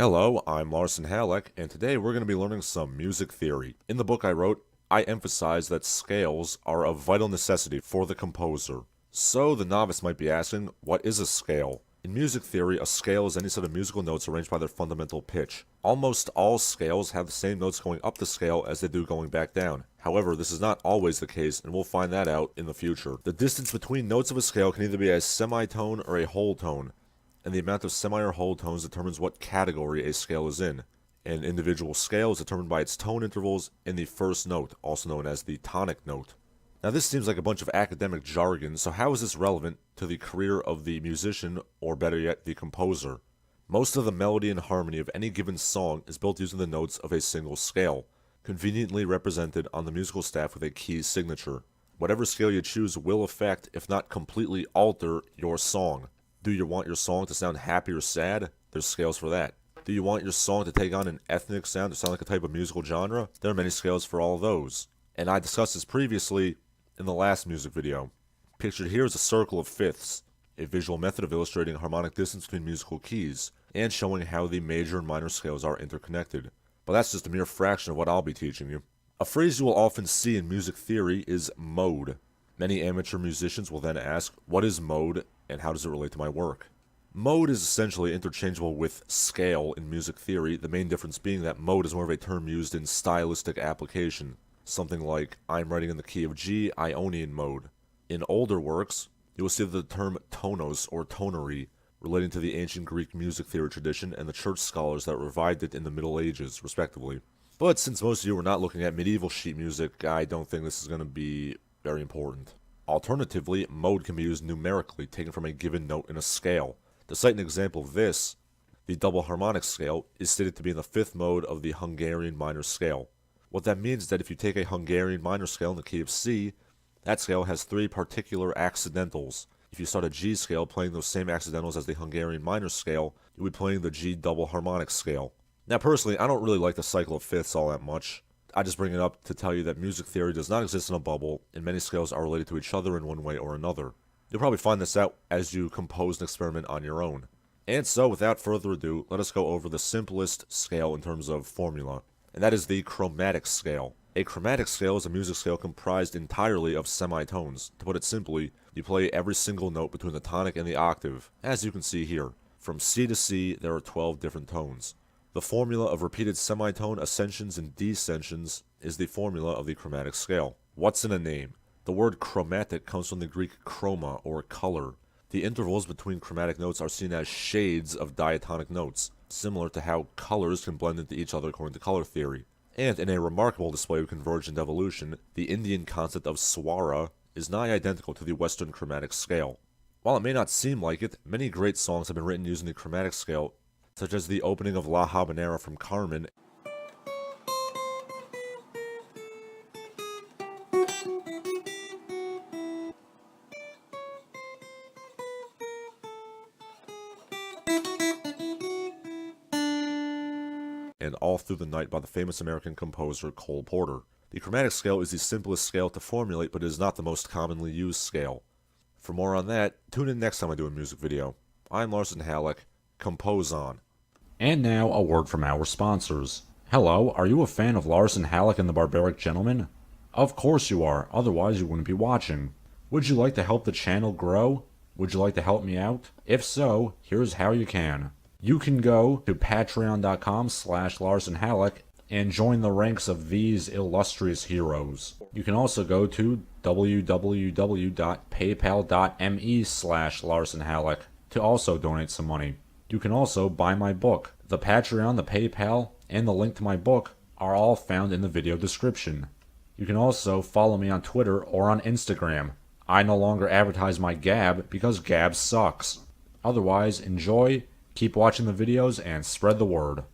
Hello, I'm Larson Halleck, and today we're going to be learning some music theory. In the book I wrote, I emphasize that scales are a vital necessity for the composer. So the novice might be asking, what is a scale? In music theory, a scale is any set of musical notes arranged by their fundamental pitch. Almost all scales have the same notes going up the scale as they do going back down. However, this is not always the case, and we'll find that out in the future. The distance between notes of a scale can either be a semitone or a whole tone, and the amount of semi or whole tones determines what category a scale is in. An individual scale is determined by its tone intervals in the first note, also known as the tonic note. Now this seems like a bunch of academic jargon, so how is this relevant to the career of the musician, or better yet, the composer? Most of the melody and harmony of any given song is built using the notes of a single scale, conveniently represented on the musical staff with a key signature. Whatever scale you choose will affect, if not completely alter, your song. Do you want your song to sound happy or sad? There's scales for that. Do you want your song to take on an ethnic sound, to sound like a type of musical genre? There are many scales for all of those. And I discussed this previously in the last music video. Pictured here is a circle of fifths, a visual method of illustrating harmonic distance between musical keys, and showing how the major and minor scales are interconnected. But that's just a mere fraction of what I'll be teaching you. A phrase you will often see in music theory is mode. Many amateur musicians will then ask, what is mode, and how does it relate to my work? Mode is essentially interchangeable with scale in music theory, the main difference being that mode is more of a term used in stylistic application. Something like, I'm writing in the key of G, Ionian mode. In older works, you will see the term tonos or tonary, relating to the ancient Greek music theory tradition and the church scholars that revived it in the Middle Ages, respectively. But since most of you are not looking at medieval sheet music, I don't think this is going to be very important. Alternatively, mode can be used numerically, taken from a given note in a scale. To cite an example of this, the double harmonic scale is stated to be in the fifth mode of the Hungarian minor scale. What that means is that if you take a Hungarian minor scale in the key of C, that scale has three particular accidentals. If you start a G scale playing those same accidentals as the Hungarian minor scale, you would be playing the G double harmonic scale. Now personally, I don't really like the cycle of fifths all that much. I just bring it up to tell you that music theory does not exist in a bubble, and many scales are related to each other in one way or another. You'll probably find this out as you compose an experiment on your own. And so, without further ado, let us go over the simplest scale in terms of formula, and that is the chromatic scale. A chromatic scale is a music scale comprised entirely of semitones. To put it simply, you play every single note between the tonic and the octave, as you can see here. From C to C, there are 12 different tones. The formula of repeated semitone ascensions and descensions is the formula of the chromatic scale. What's in a name? The word chromatic comes from the Greek chroma, or color. The intervals between chromatic notes are seen as shades of diatonic notes, similar to how colors can blend into each other according to color theory. And in a remarkable display of convergent evolution, the Indian concept of swara is nigh identical to the Western chromatic scale. While it may not seem like it, many great songs have been written using the chromatic scale, such as the opening of La Habanera from Carmen, and All Through the Night by the famous American composer Cole Porter. The chromatic scale is the simplest scale to formulate, but it is not the most commonly used scale. For more on that, tune in next time I do a music video. I'm Larson Halleck. Compose on. And now, a word from our sponsors. Hello, are you a fan of Larson Halleck and the Barbaric Gentleman? Of course you are, otherwise you wouldn't be watching. Would you like to help the channel grow? Would you like to help me out? If so, here's how you can. You can go to patreon.com/LarsonHalleck and join the ranks of these illustrious heroes. You can also go to www.paypal.me/LarsonHalleck to also donate some money. You can also buy my book. The Patreon, the PayPal, and the link to my book are all found in the video description. You can also follow me on Twitter or on Instagram. I no longer advertise my Gab because Gab sucks. Otherwise, enjoy, keep watching the videos, and spread the word.